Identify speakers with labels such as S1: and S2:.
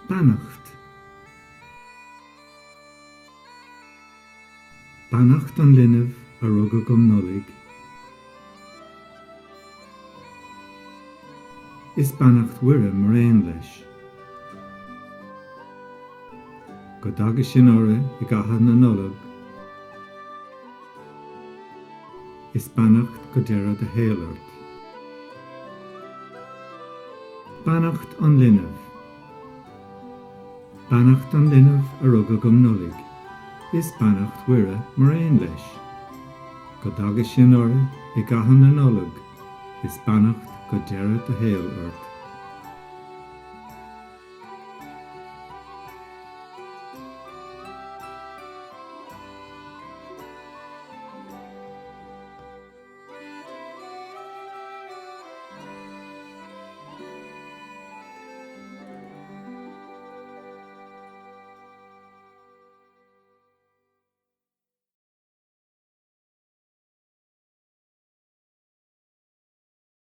S1: Beannacht. Beannacht an Linbh a rugga gom nullig. Is beannacht uire mar aon leis. Go dtagtha sin orthu I gcathair na nullag. Is beannacht go deireadh a héalart. Beannacht an Linbh. Beannacht an Linbh a rugga gom nullig. Is beannacht uire mar aon leis. Go dtagtha sin orthu I gcathair na nullag. Is beannacht go deireadh a héalart.